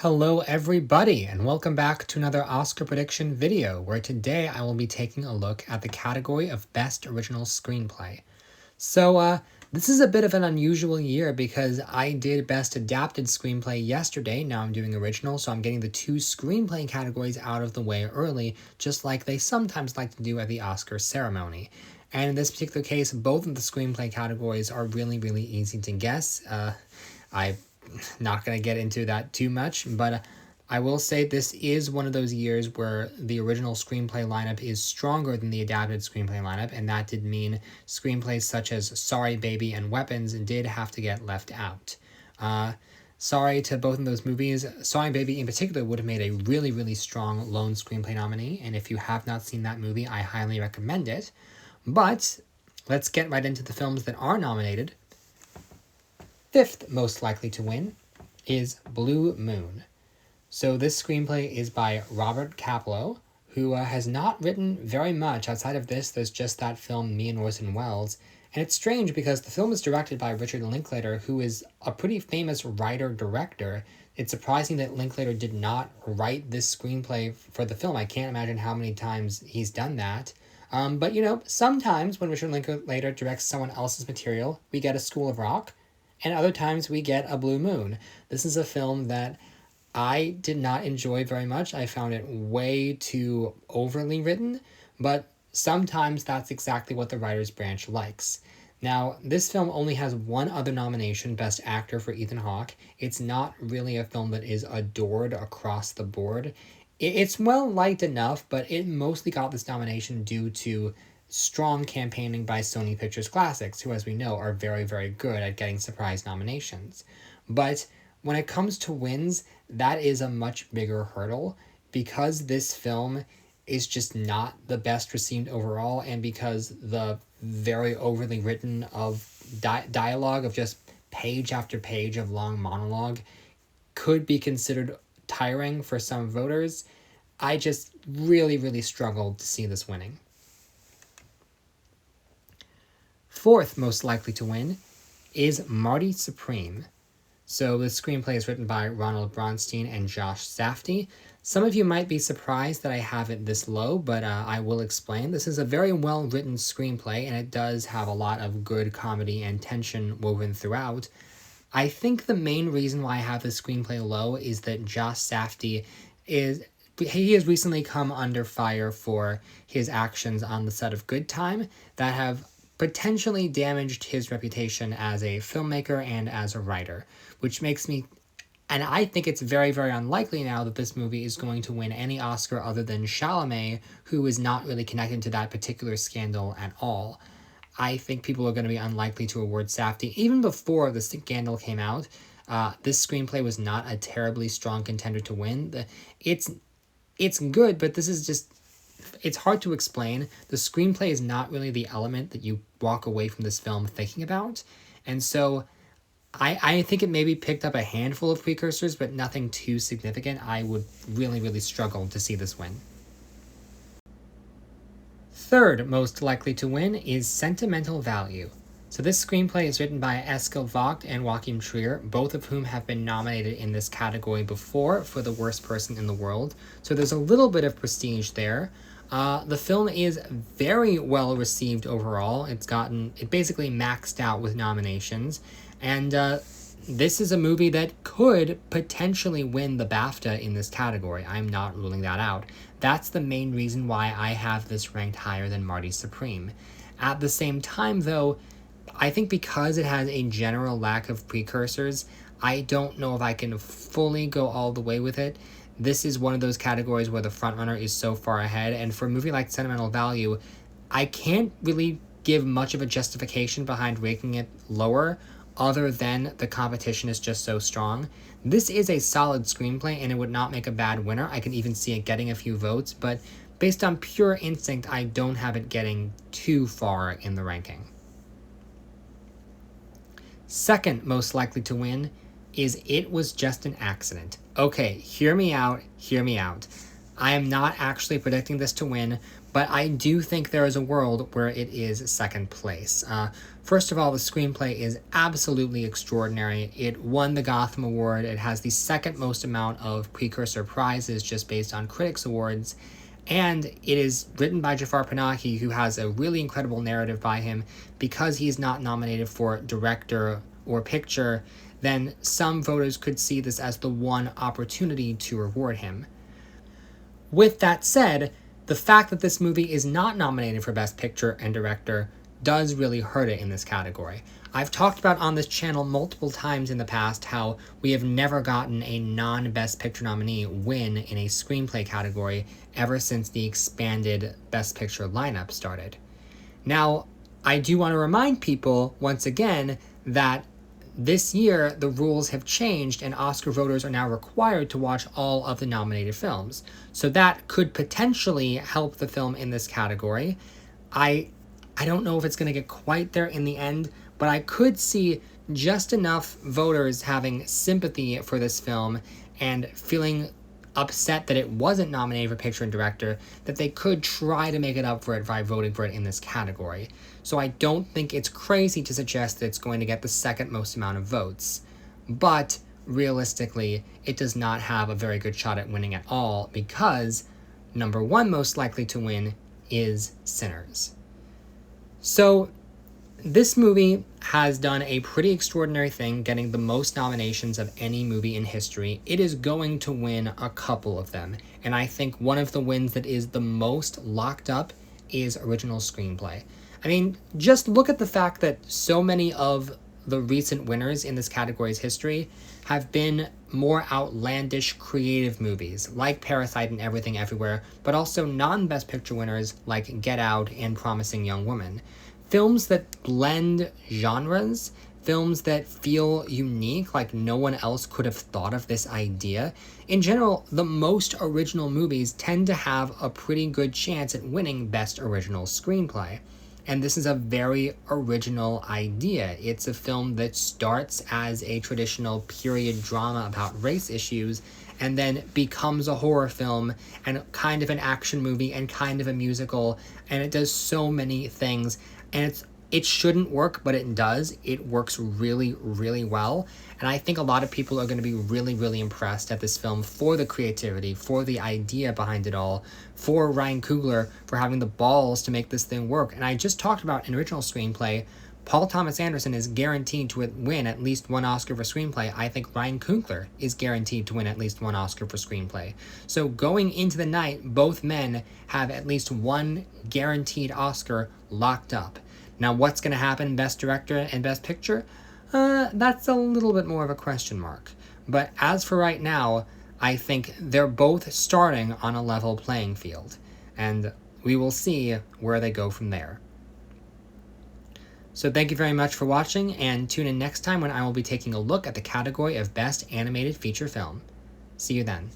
Hello everybody, and welcome back to another Oscar prediction video, where today I will be taking a look at the category of Best Original Screenplay. This is a bit of an unusual year because I did Best Adapted Screenplay yesterday. Now I'm doing Original, so I'm getting the two screenplay categories out of the way early, just like they sometimes like to do at the Oscar ceremony. And in this particular case, both of the screenplay categories are really, really easy to guess. I'm not going to get into that too much, but I will say this is one of those years where the original screenplay lineup is stronger than the adapted screenplay lineup, and that did mean screenplays such as Sorry Baby and Weapons did have to get left out. Sorry to both of those movies. Sorry Baby in particular would have made a really, really strong lone screenplay nominee, and if you have not seen that movie, I highly recommend it. But let's get right into the films that are nominated. Fifth most likely to win is Blue Moon. So this screenplay is by Robert Kaplow, who has not written very much. Outside of this, there's just that film, Me and Orson Welles. And it's strange because the film is directed by Richard Linklater, who is a pretty famous writer-director. It's surprising that Linklater did not write this screenplay for the film. I can't imagine how many times he's done that. But sometimes when Richard Linklater directs someone else's material, we get a School of Rock, and other times we get a Blue Moon. This is a film that I did not enjoy very much. I found it way too overly written, but sometimes that's exactly what the writer's branch likes. Now, this film only has one other nomination, Best Actor, for Ethan Hawke. It's not really a film that is adored across the board. It's well liked enough, but it mostly got this nomination due to strong campaigning by Sony Pictures Classics, who, as we know, are very, very good at getting surprise nominations. But when it comes to wins, that is a much bigger hurdle, because this film is just not the best received overall, and because the very overly written of dialogue of just page after page of long monologue could be considered tiring for some voters. I just really, really struggled to see this winning. Fourth most likely to win is Marty Supreme. So the screenplay is written by Ronald Bronstein and Josh Safdie. Some of you might be surprised that I have it this low, but I will explain. This is a very well-written screenplay, and it does have a lot of good comedy and tension woven throughout. I think the main reason why I have this screenplay low is that Josh Safdie has recently come under fire for his actions on the set of Good Time that have potentially damaged his reputation as a filmmaker and as a writer, which makes me, and I think it's very, very unlikely now that this movie is going to win any Oscar other than Chalamet, who is not really connected to that particular scandal at all. I think people are going to be unlikely to award Safdie. Even before the scandal came out, this screenplay was not a terribly strong contender to win. It's good, but this is just, it's hard to explain. The screenplay is not really the element that you walk away from this film thinking about. And so I think it maybe picked up a handful of precursors, but nothing too significant. I would really, really struggle to see this win. Third most likely to win is Sentimental Value. So this screenplay is written by Eskil Vogt and Joachim Trier, both of whom have been nominated in this category before for the worst person in the world. So there's a little bit of prestige there. The film is very well received overall. It basically maxed out with nominations. And this is a movie that could potentially win the BAFTA in this category. I'm not ruling that out. That's the main reason why I have this ranked higher than Marty Supreme. At the same time, though, I think because it has a general lack of precursors, I don't know if I can fully go all the way with it. This is one of those categories where the frontrunner is so far ahead, and for a movie like Sentimental Value, I can't really give much of a justification behind ranking it lower, other than the competition is just so strong. This is a solid screenplay, and it would not make a bad winner. I can even see it getting a few votes, but based on pure instinct, I don't have it getting too far in the ranking. Second most likely to win is It Was Just an Accident. Okay, hear me out, hear me out. I am not actually predicting this to win, but I do think there is a world where it is second place. First of all, the screenplay is absolutely extraordinary. It won the Gotham Award. It has the second most amount of precursor prizes just based on critics' awards. And it is written by Jafar Panahi, who has a really incredible narrative by him. Because he's not nominated for director or picture, then some voters could see this as the one opportunity to reward him. With that said, the fact that this movie is not nominated for Best Picture and Director does really hurt it in this category. I've talked about on this channel multiple times in the past how we have never gotten a non-Best Picture nominee win in a screenplay category ever since the expanded Best Picture lineup started. Now, I do want to remind people, once again, that this year the rules have changed and Oscar voters are now required to watch all of the nominated films. So that could potentially help the film in this category. I don't know if it's going to get quite there in the end, but I could see just enough voters having sympathy for this film and feeling upset that it wasn't nominated for picture and director that they could try to make it up for it by voting for it in this category. So I don't think it's crazy to suggest that it's going to get the second most amount of votes. But realistically, it does not have a very good shot at winning at all because number one most likely to win is Sinners. So this movie has done a pretty extraordinary thing, getting the most nominations of any movie in history. It is going to win a couple of them, and I think one of the wins that is the most locked up is original screenplay. I mean, just look at the fact that so many of the recent winners in this category's history have been more outlandish creative movies, like Parasite and Everything Everywhere, but also non-Best Picture winners like Get Out and Promising Young Woman. Films that blend genres, films that feel unique, like no one else could have thought of this idea. In general, the most original movies tend to have a pretty good chance at winning Best Original Screenplay. And this is a very original idea. It's a film that starts as a traditional period drama about race issues and then becomes a horror film and kind of an action movie and kind of a musical, and it does so many things. And it shouldn't work, but it does. It works really, really well. And I think a lot of people are going to be really, really impressed at this film for the creativity, for the idea behind it all, for Ryan Coogler for having the balls to make this thing work. And I just talked about an original screenplay. Paul Thomas Anderson is guaranteed to win at least one Oscar for screenplay. I think Ryan Coogler is guaranteed to win at least one Oscar for screenplay. So going into the night, both men have at least one guaranteed Oscar locked up. Now, what's going to happen in Best Director and Best Picture? That's a little bit more of a question mark. But as for right now, I think they're both starting on a level playing field. And we will see where they go from there. So thank you very much for watching, and tune in next time when I will be taking a look at the category of Best Animated Feature Film. See you then.